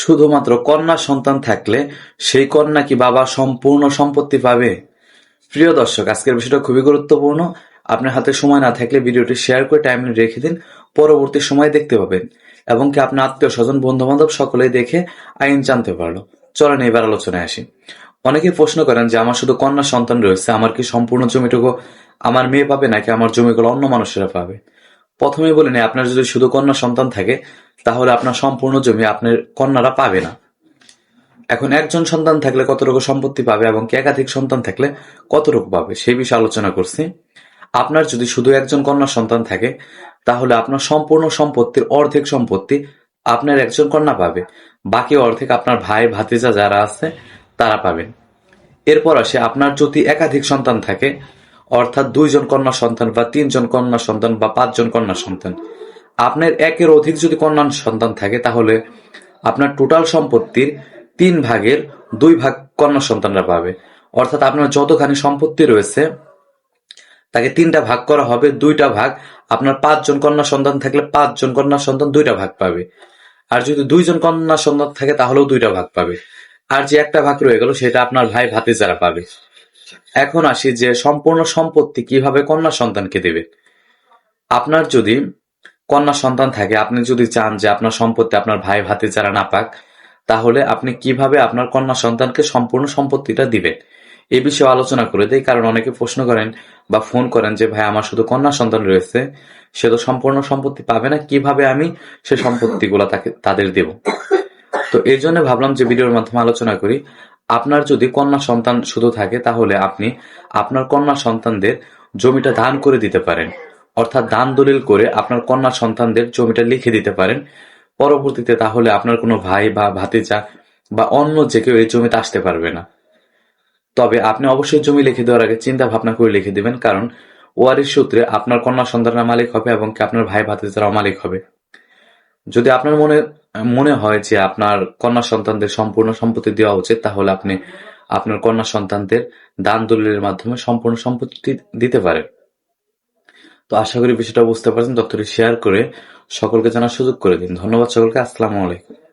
শুধুমাত্র কন্যা সন্তান থাকলে সেই কন্যা কি বাবার সম্পূর্ণ সম্পত্তি পাবে? প্রিয় দর্শক, আজকের বিষয়টা খুবই গুরুত্বপূর্ণ। আপনার হাতে সময় না থাকলে ভিডিওটি শেয়ার করে টাইমলাইনে রেখে দিন, পরবর্তী সময় দেখতে পাবেন এবং কি আপনার আত্মীয় স্বজন বন্ধু বান্ধব সকলেই দেখে আইন জানতে পারলো। চলেন এবার আলোচনায় আসি। অনেকেই প্রশ্ন করেন যে আমার শুধু কন্যা সন্তান রয়েছে, আমার কি সম্পূর্ণ জমিটুকু আমার মেয়ে পাবে নাকি আমার জমিগুলো অন্য মানুষেরা পাবে? প্রথমেই বলে নেই, আপনার যদি শুধু কন্যা সন্তান থাকে তাহলে আপনার সম্পূর্ণ জমি আপনার কন্যারা পাবে না। এখন একজন সন্তান থাকলে কতটুকু সম্পত্তি পাবে এবং কি একাধিক সন্তান থাকলে কতটুকু পাবে সেই বিষয়ে আলোচনা করছি। আপনার যদি শুধু একজন কন্যা সন্তান থাকে তাহলে আপনার সম্পূর্ণ সম্পত্তির অর্ধেক সম্পত্তি আপনার একজন কন্যা পাবে, বাকি অর্ধেক আপনার ভাই ভাতিজা যারা আছে তারা পাবেন। এরপর আসে, আপনার যদি একাধিক সন্তান থাকে, অর্থাৎ 2জন কন্যা সন্তান বা 3জন কন্যা সন্তান বা 5জন কন্যা সন্তান, আপনার একের অধিক যদি কন্যা সন্তান থাকে তাহলে আপনার টোটাল সম্পত্তির 3 ভাগের 2 ভাগ কন্যা সন্তানরা পাবে। অর্থাৎ আপনার যতখানি সম্পত্তি রয়েছে তাকে 3টা ভাগ করা হবে, 2টা ভাগ আপনার 5জন কন্যা সন্তান থাকলে 5জন কন্যা সন্তান 2টা ভাগ পাবে। আর যদি 2জন কন্যা সন্তান থাকে তাহলেও 2টা ভাগ পাবে। আর যে একটা ভাগ রয়ে গেল সেটা আপনার ভাই ভাতিজারা পাবে। এখন আসি যে সম্পূর্ণ সম্পত্তি কিভাবে কন্যা সন্তানকে দেবে। আপনার যদি কন্যা সন্তান থাকে, আপনি যদি চান যে আপনার সম্পত্তি আপনার ভাই ভাতিজারা না পাক, তাহলে আপনি কিভাবে আপনার কন্যা সন্তানকে সম্পূর্ণ সম্পত্তিটা দিবেন এই বিষয়ে আলোচনা করে দেই। কারণ অনেকে প্রশ্ন করেন বা ফোন করেন যে ভাই আমার শুধু কন্যা সন্তান রয়েছে, সে তো সম্পূর্ণ সম্পত্তি পাবে না, কিভাবে আমি সে সম্পত্তিগুলো তাদের দেব। তো এই জন্য ভাবলাম যে ভিডিওর মাধ্যমে আলোচনা করি। আপনার যদি কন্যা সন্তান শুধু থাকে তাহলে আপনি আপনার কন্যা সন্তানদের জমিটা দান করে দিতে পারেন, অর্থাৎ দান দলিল করে আপনার কন্যা সন্তানদের জমিটা লিখে দিতে পারেন। পরবর্তীতে তাহলে আপনার কোনো ভাই বা ভাতিজা বা অন্য যে কেউ এই জমিতে আসতে পারবে না। তবে আপনি অবশ্যই জমি লিখে দেওয়ার আগে চিন্তা ভাবনা করে লিখে দিবেন, কারণ ওয়ারিশ সূত্রে আপনার কন্যা সন্তানরা মালিক হবে এবং কি আপনার ভাই ভাতিজারাও মালিক হবে। যদি আপনার মনে মনে হয় যে আপনার কন্যা সন্তানদের সম্পূর্ণ সম্পত্তি দেওয়া উচিত, তাহলে আপনি আপনার কন্যা সন্তানদের দান দলিলের মাধ্যমে সম্পূর্ণ সম্পত্তি দিতে পারেন। তো আশা করি বিষয়টা বুঝতে পারছেন। তথ্যটি শেয়ার করে সকলকে জানার সুযোগ করে দিন। ধন্যবাদ সকলকে। আসসালামু আলাইকুম।